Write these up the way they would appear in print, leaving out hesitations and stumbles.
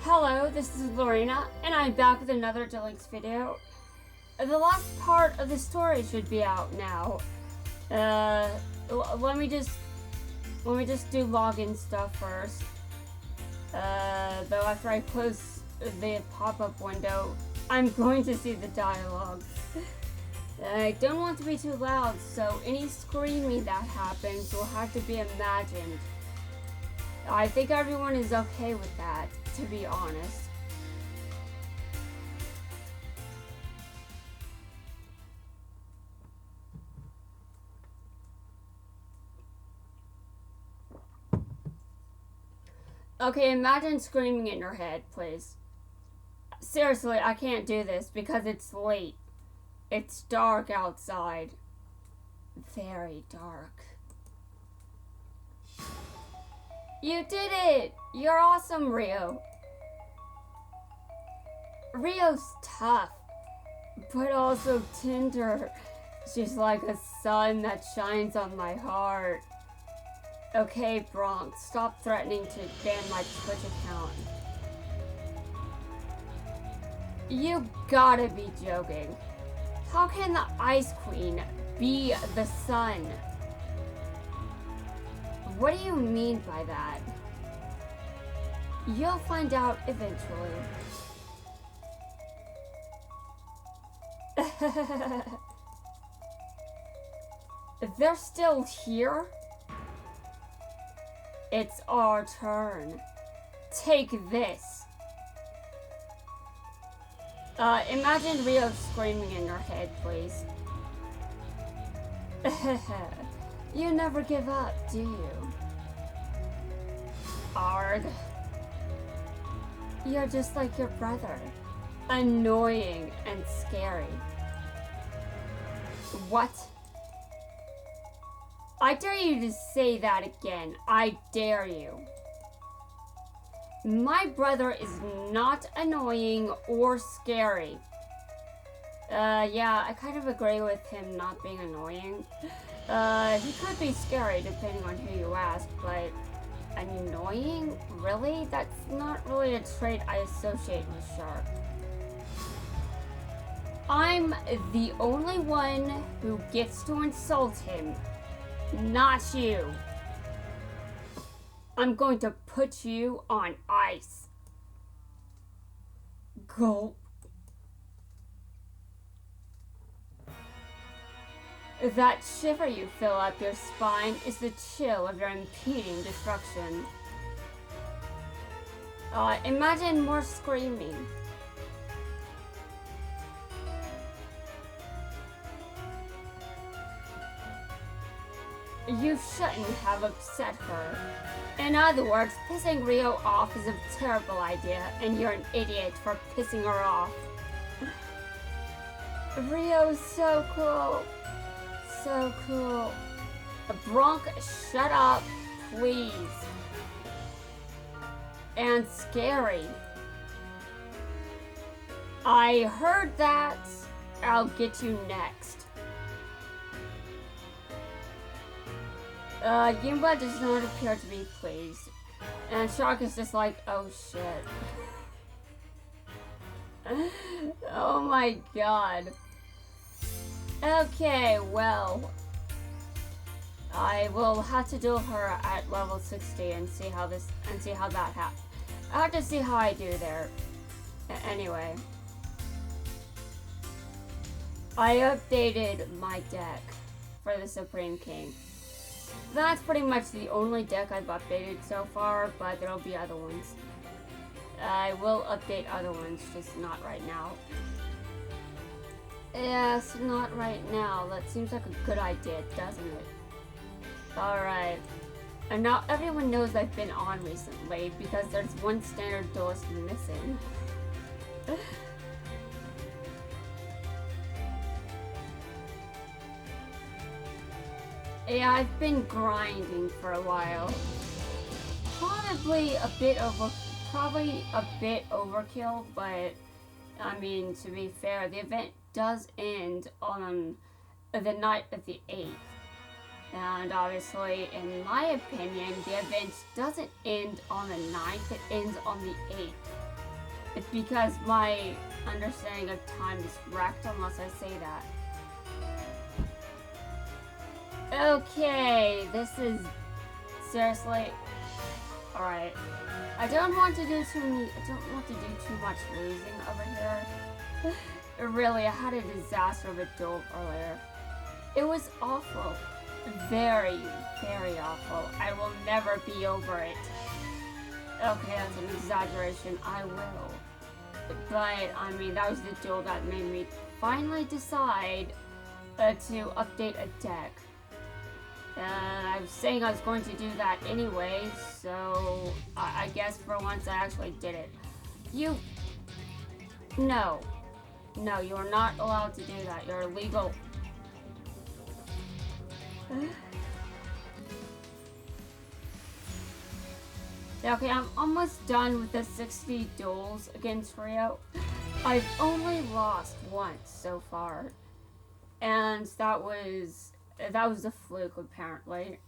Hello, this is Lorena, and I'm back with another Delinks video. The last part of the story should be out now. Let me just do login stuff first. Though after I close the pop-up window, I'm going to see the dialogue. I don't want to be too loud, so any screaming that happens will have to be imagined. I think everyone is okay with that, to be honest. Okay, imagine screaming in your head, please. Seriously, I can't do this because it's late. It's dark outside. Very dark. You did it! You're awesome, Rio. Rio's tough, but also tender. She's like a sun that shines on my heart. Okay, Bronx, stop threatening to ban my Twitch account. You gotta be joking. How can the Ice Queen be the sun? What do you mean by that? You'll find out eventually. They're still here? It's our turn. Take this. Imagine Rio screaming in your head, please. You never give up, do you? Arg. You're just like your brother. Annoying and scary. What? I dare you to say that again. I dare you. My brother is not annoying or scary. Yeah, I kind of agree with him not being annoying. He could be scary depending on who you ask, but annoying? Really? That's not really a trait I associate with Shark. I'm the only one who gets to insult him, not you. I'm going to put you on ice. Gulp. That shiver you feel up your spine is the chill of your impending destruction. Imagine more screaming. You shouldn't have upset her. In other words, pissing Rio off is a terrible idea, and you're an idiot for pissing her off. Rio's so cool. So cool. Bronk, shut up, please. And scary. I heard that. I'll get you next. Yimba does not appear to be pleased. And Shark is just like, oh shit. Oh my god. Okay, well, I will have to duel her at level 60 and see how that happens. I have to see how I do there. Anyway, I updated my deck for the Supreme King. That's pretty much the only deck I've updated so far, but there'll be other ones. I will update other ones, just not right now. Yes, not right now. That seems like a good idea, doesn't it? Alright. And now everyone knows I've been on recently because there's one standard duelist missing. Yeah, I've been grinding for a while. Probably a bit overkill, but I mean, to be fair, the event does end on the night of the 8th. And obviously, in my opinion, the event doesn't end on the 9th, it ends on the 8th. It's because my understanding of time is wrecked unless I say that. Okay, this is seriously. Alright. I don't want to do too much losing over here. Really, I had a disaster of a duel earlier. It was awful. Very, very awful. I will never be over it. Okay, that's an exaggeration. I will. But, I mean, that was the duel that made me finally decide to update a deck. I was saying I was going to do that anyway, so I guess for once I actually did it. No. No, you are not allowed to do that. You're illegal. Okay, I'm almost done with the 60 duels against Rio. I've only lost once so far. And that was a fluke, apparently.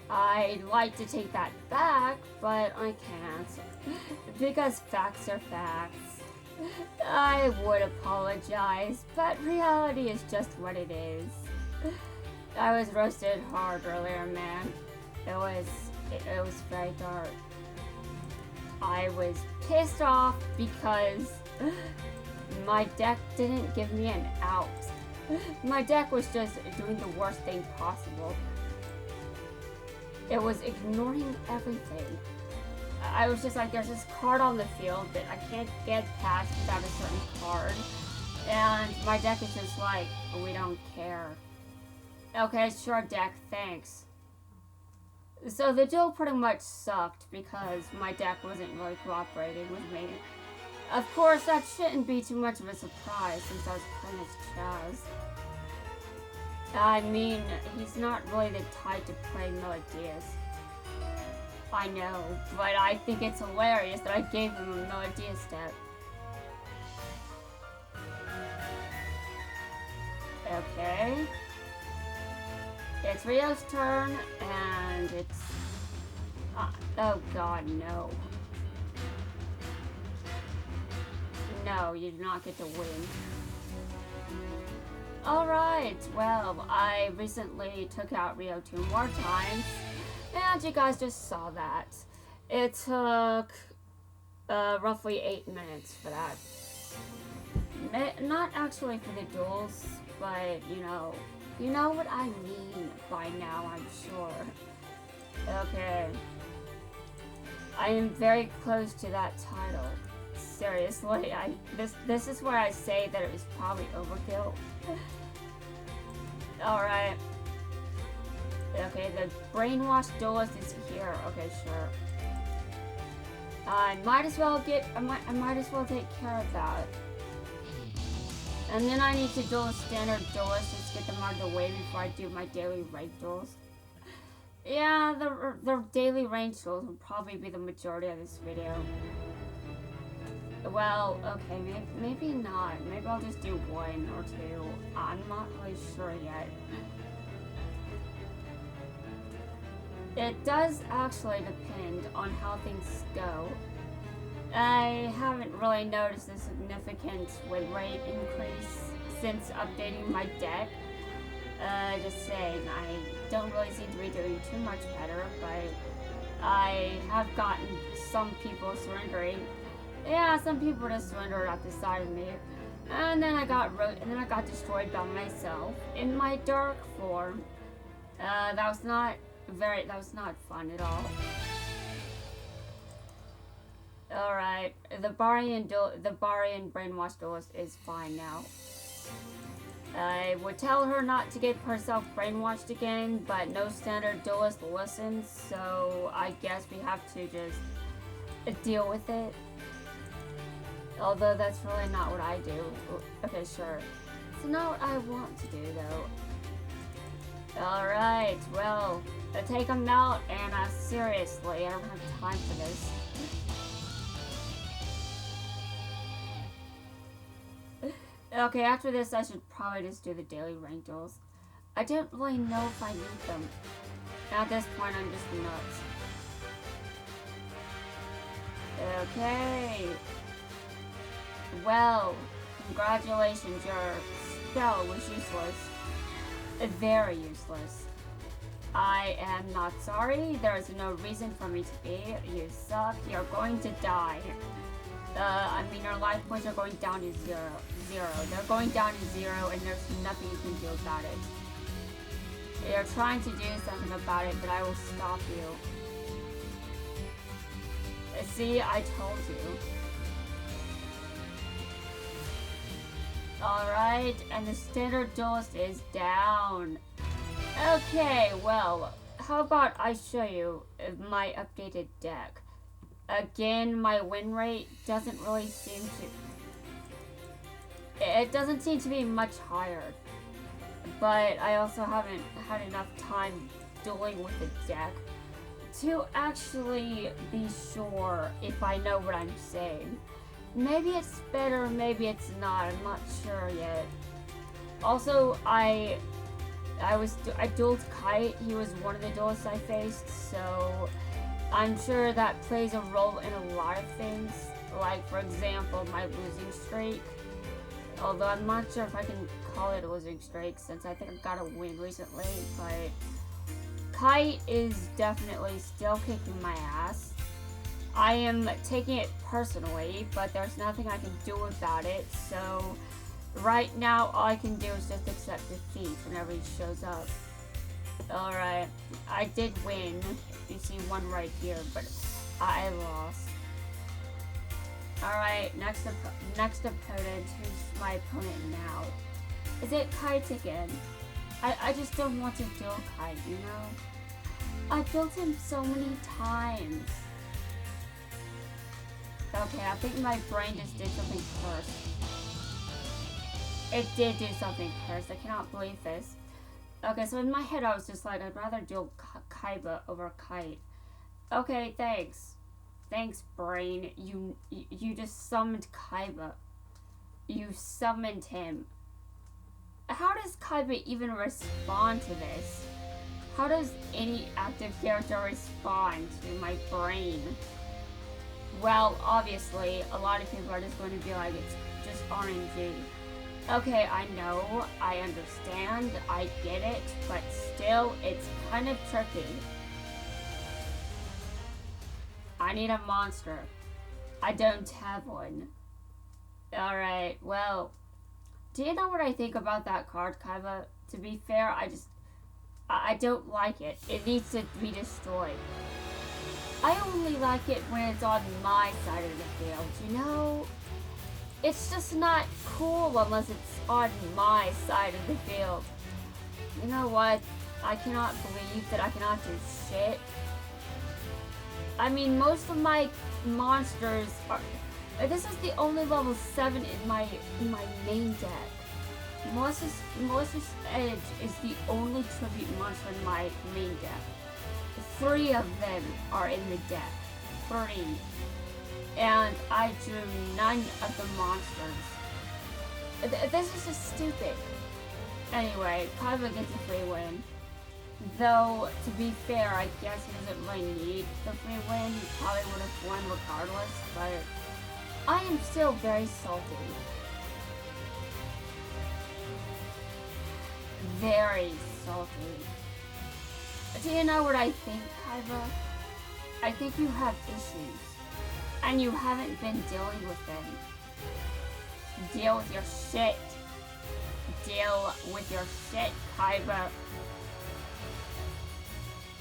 I'd like to take that back, but I can't. Because facts are facts. I would apologize, but reality is just what it is. I was roasted hard earlier, man. It was very dark. I was pissed off because my deck didn't give me an out. My deck was just doing the worst thing possible. It was ignoring everything. I was just like, there's this card on the field that I can't get past without a certain card. And my deck is just like, we don't care. Okay, sure, deck, thanks. So the duel pretty much sucked because my deck wasn't really cooperating with me. Of course, that shouldn't be too much of a surprise since I was playing as Chaz. I mean, he's not really the type to play Melodius. I know, but I think it's hilarious that I gave him a Melodius step. Okay. It's Rio's turn, and it's... oh god, no. No, you do not get to win. Alright, well, I recently took out Rio 2 more times, and you guys just saw that. It took roughly 8 minutes for that. Not actually for the duels, but you know what I mean by now, I'm sure. Okay. I am very close to that title. Seriously, this is where I say that it was probably overkill. Alright. Okay, the brainwashed duelist is here. Okay, sure. I might as well take care of that. And then I need to duel a standard duelist just to get them out of the way before I do my daily ranked duels. Yeah, the daily ranked duels will probably be the majority of this video. Well, okay, maybe not. Maybe I'll just do 1 or 2. I'm not really sure yet. It does actually depend on how things go. I haven't really noticed a significant win rate increase since updating my deck. Just saying, I don't really seem to be doing too much better, but I have gotten some people surrendering. Yeah, some people just surrendered at the side of me, and then I got destroyed by myself in my dark form. That was not fun at all. All right, the Barian brainwashed duelist is fine now. I would tell her not to get herself brainwashed again, but no standard duelist listens, so I guess we have to just deal with it. Although that's really not what I do. Okay, sure. It's not what I want to do, though. Alright, well, take them out, and seriously, I don't have time for this. Okay, after this, I should probably just do the daily rank duels. I don't really know if I need them. At this point, I'm just nuts. Okay. Well, congratulations, your spell was useless. Very useless. I am not sorry. There is no reason for me to be. You suck. You're going to die. I mean, your life points are going down to zero. They're going down to 0, and there's nothing you can do about it. You're trying to do something about it, but I will stop you. See, I told you. Alright, and the standard duelist is down. Okay, well, how about I show you my updated deck? Again, my win rate doesn't really seem to... It doesn't seem to be much higher. But I also haven't had enough time dueling with the deck to actually be sure if I know what I'm saying. Maybe it's better, maybe it's not. I'm not sure yet. Also, I dueled Kite. He was one of the duelists I faced, so I'm sure that plays a role in a lot of things. Like, for example, my losing streak. Although I'm not sure if I can call it a losing streak since I think I got a win recently, but Kite is definitely still kicking my ass. I am taking it personally, but there's nothing I can do about it, so right now all I can do is just accept defeat whenever he shows up. Alright, I did win. You see one right here, but I lost. Alright, next opponent. Who's my opponent now? Is it Kite again? I just don't want to duel Kite, you know? I built him so many times. Okay, I think my brain just did something first. It did do something first. I cannot believe this. Okay, so in my head I was just like, I'd rather duel Kaiba over Kite. Okay, thanks. Thanks, brain. You just summoned Kaiba. You summoned him. How does Kaiba even respond to this? How does any active character respond to my brain? Well, obviously, a lot of people are just going to be like, it's just RNG. Okay, I know, I understand, I get it, but still, it's kind of tricky. I need a monster. I don't have one. Alright, well, do you know what I think about that card, Kaiba? To be fair, I don't like it. It needs to be destroyed. I only like it when it's on my side of the field, you know? It's just not cool unless it's on my side of the field. You know what? I cannot believe that I cannot do shit. I mean, most of my monsters are... This is the only level 7 in my main deck. Melissa's Edge is the only tribute monster in my main deck. 3 of them are in the deck. 3. And I drew none of the monsters. This is just stupid. Anyway, Kaiba gets a free win. Though, to be fair, I guess he doesn't really need the free win. He probably would have won regardless, but I am still very salty. Very salty. Do you know what I think, Kaiba? I think you have issues. And you haven't been dealing with them. Deal with your shit. Deal with your shit, Kaiba.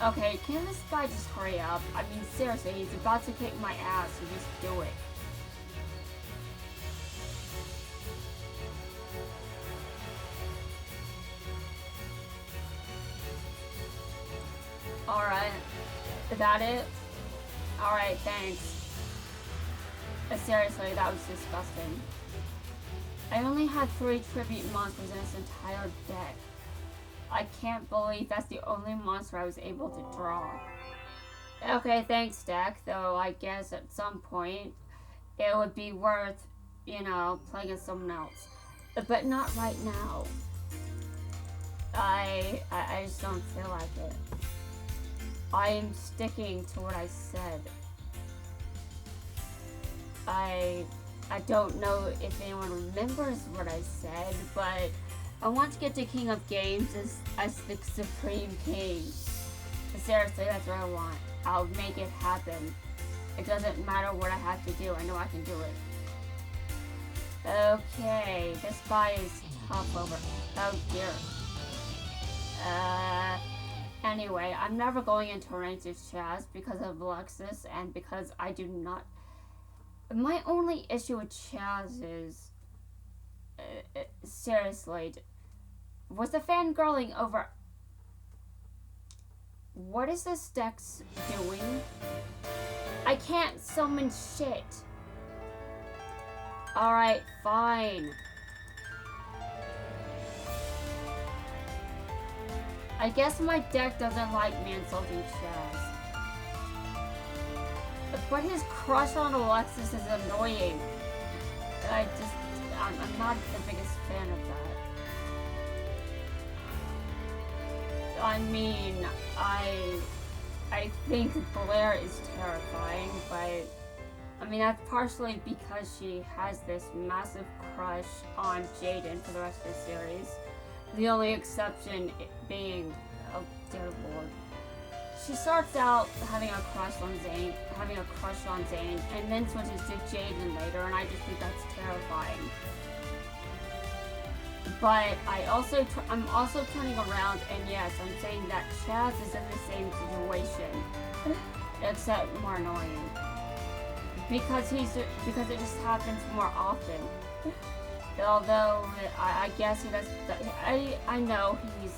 Okay, can this guy just hurry up? I mean, seriously, he's about to kick my ass, so just do it. Alright. Is that it? Alright, thanks. Seriously, that was disgusting. I only had 3 tribute monsters in this entire deck. I can't believe that's the only monster I was able to draw. Okay, thanks, deck, though I guess at some point it would be worth, you know, playing as someone else. But not right now. I just don't feel like it. I am sticking to what I said. I don't know if anyone remembers what I said, but I want to get to King of Games as the Supreme King. Seriously, that's what I want. I'll make it happen. It doesn't matter what I have to do. I know I can do it. Okay, this guy is tough over. Oh dear. Anyway, I'm never going into range with Chaz because of Alexis and because I do not. My only issue with Chaz is. Seriously. Was the fangirling over. What is this Dex doing? I can't summon shit. Alright, fine. I guess my deck doesn't like me insulting Chaz. But his crush on Alexis is annoying. I'm not the biggest fan of that. I mean, I think Blair is terrifying, but I mean that's partially because she has this massive crush on Jaden for the rest of the series. The only exception being, oh dear lord, she starts out having a crush on Zane, and then switches to Jaden later, and I just think that's terrifying. But I'm also turning around, and yes, I'm saying that Chaz is in the same situation, except more annoying. Because it just happens more often. Although I guess he does. I know he's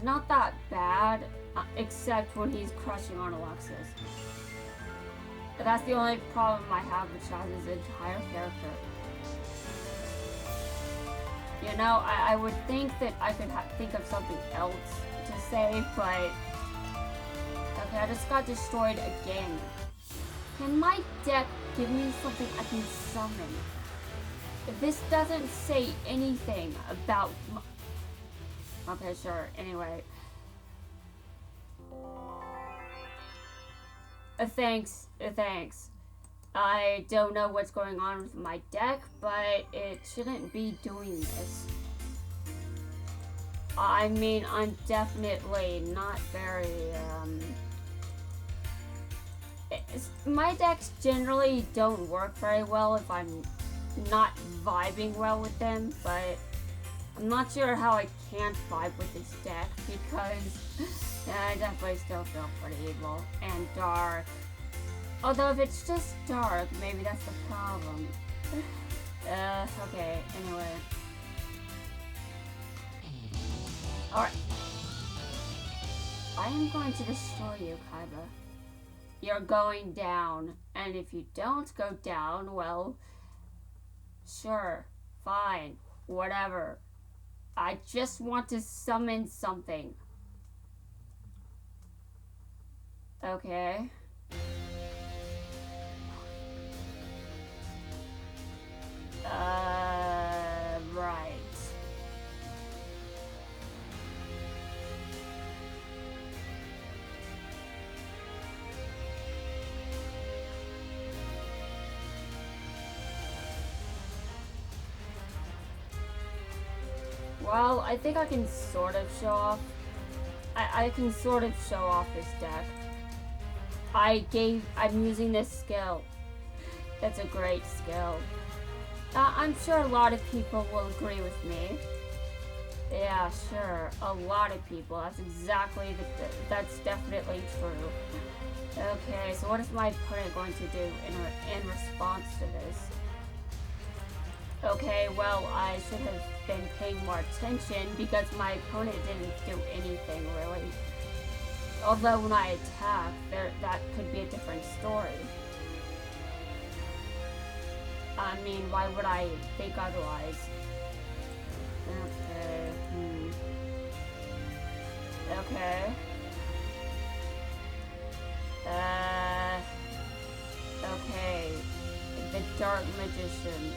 not that bad, except when he's crushing on Alexis. That's the only problem I have with Chaz's entire character. You know, I would think that I could think of something else to say, but okay, I just got destroyed again. Can my deck give me something I can summon? This doesn't say anything about. Okay, sure. Anyway, thanks. I don't know what's going on with my deck, but it shouldn't be doing this. I mean, I'm definitely not very, my decks generally don't work very well if I'm not vibing well with them, but I'm not sure how I can't vibe with this deck because I definitely still feel pretty evil and dark. Although if it's just dark, maybe that's the problem. Okay, anyway. Alright. I am going to destroy you, Kaiba. You're going down. And if you don't go down, well, sure, fine, whatever. I just want to summon something. Okay. Right. Well, I think I can sort of show off. I can sort of show off this deck. I'm using this skill. That's a great skill. I'm sure a lot of people will agree with me. Yeah, sure. A lot of people. That's definitely true. Okay, so what is my opponent going to do in response to this? Okay, well, I should have been paying more attention because my opponent didn't do anything really. Although when I attack, that could be a different story. I mean, why would I think otherwise? Okay, Okay. Okay. The Dark Magician.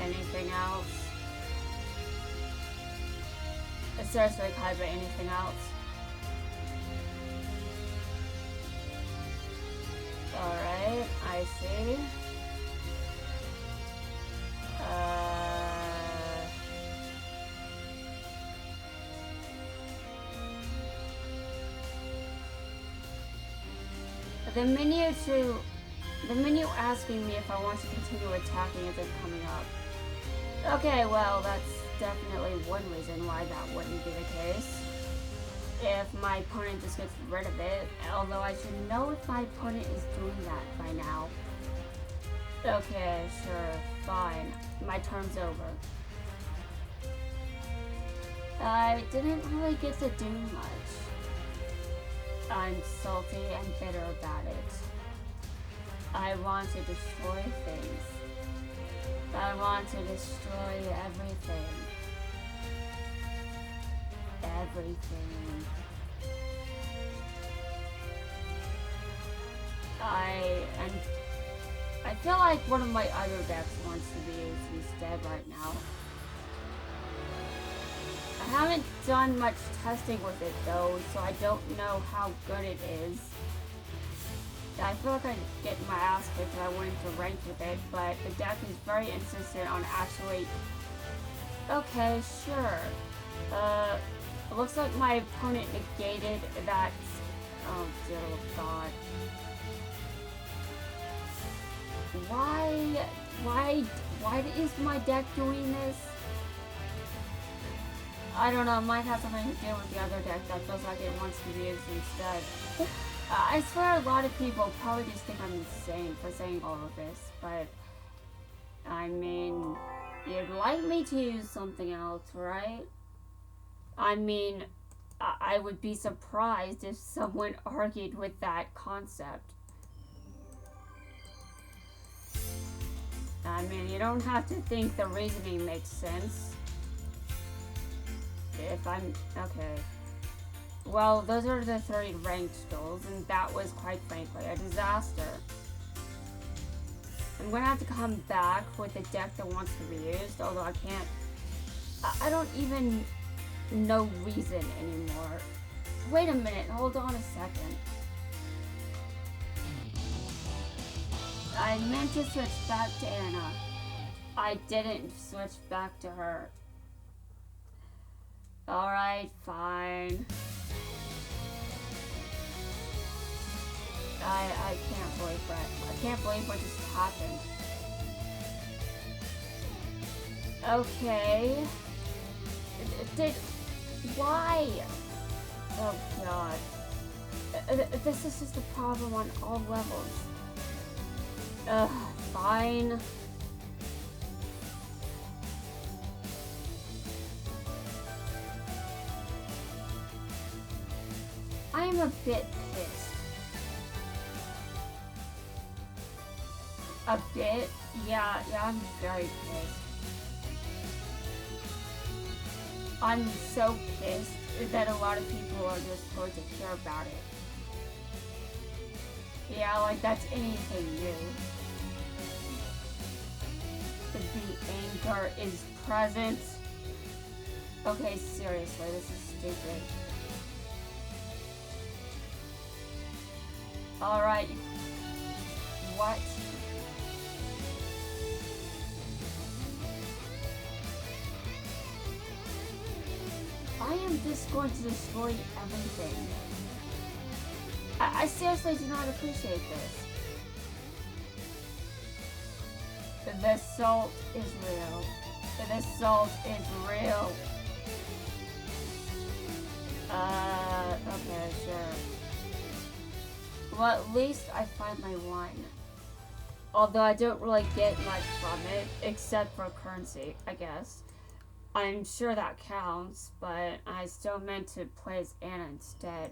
Anything else? Seriously, Kaiba, anything else? Alright. I see. The menu asking me if I want to continue attacking isn't coming up. Okay, well, that's definitely one reason why that wouldn't be the case. If my opponent just gets rid of it, although I should know if my opponent is doing that by now. Okay, sure, fine. My turn's over. I didn't really get to do much. I'm salty and bitter about it. I want to destroy things. I want to destroy everything. Everything. I feel like one of my other decks wants to be used instead right now. I haven't done much testing with it though, so I don't know how good it is. I feel like I'd get my ass kicked if I went into rank with it, but the deck is very insistent on actually... Okay, sure. It looks like my opponent negated that... Oh dear God. Why is my deck doing this? I don't know, it might have something to do with the other deck that feels like it wants to be used instead. I swear a lot of people probably just think I'm insane for saying all of this, but... I mean... You'd like me to use something else, right? I mean... I would be surprised if someone argued with that concept. I mean, you don't have to think the reasoning makes sense. If I'm... Okay. Well, those are the 3 ranked duels, and that was, quite frankly, a disaster. I'm gonna have to come back with a deck that wants to be used, although I can't... I don't even know reason anymore. Wait a minute, hold on a second. I meant to switch back to Anna. I didn't switch back to her. Alright, fine. I can't believe that. I can't believe what just happened. Okay. Why? Oh God. This is just a problem on all levels. Fine. I am a bit pissed. A bit? Yeah, I'm very pissed. I'm so pissed that a lot of people are just going to care about it. Yeah, like that's anything new. The anger is present. Okay, seriously, this is stupid. Alright. What? I am just going to destroy everything. I seriously do not appreciate this. The salt is real. The salt is real. Okay, sure. Well, at least I finally won. Although I don't really get much from it, except for currency, I guess. I'm sure that counts, but I still meant to play as Anna instead.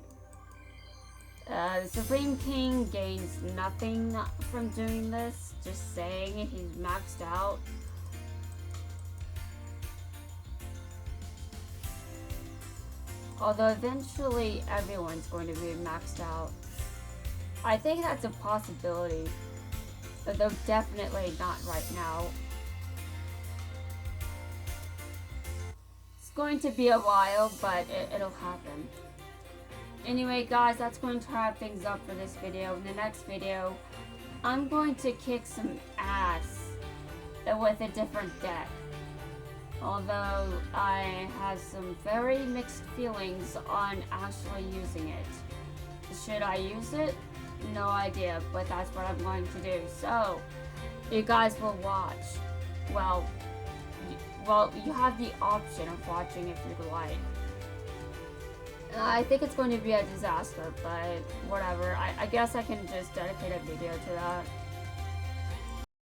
The Supreme King gains nothing from doing this, just saying he's maxed out. Although eventually everyone's going to be maxed out. I think that's a possibility, though definitely not right now. It's going to be a while, but it'll happen. Anyway, guys, that's going to wrap things up for this video. In the next video, I'm going to kick some ass with a different deck. Although I have some very mixed feelings on actually using it. Should I use it? No idea, but that's what I'm going to do. So, you guys will watch. Well, you have the option of watching if you'd like. I think it's going to be a disaster, but whatever. I guess I can just dedicate a video to that.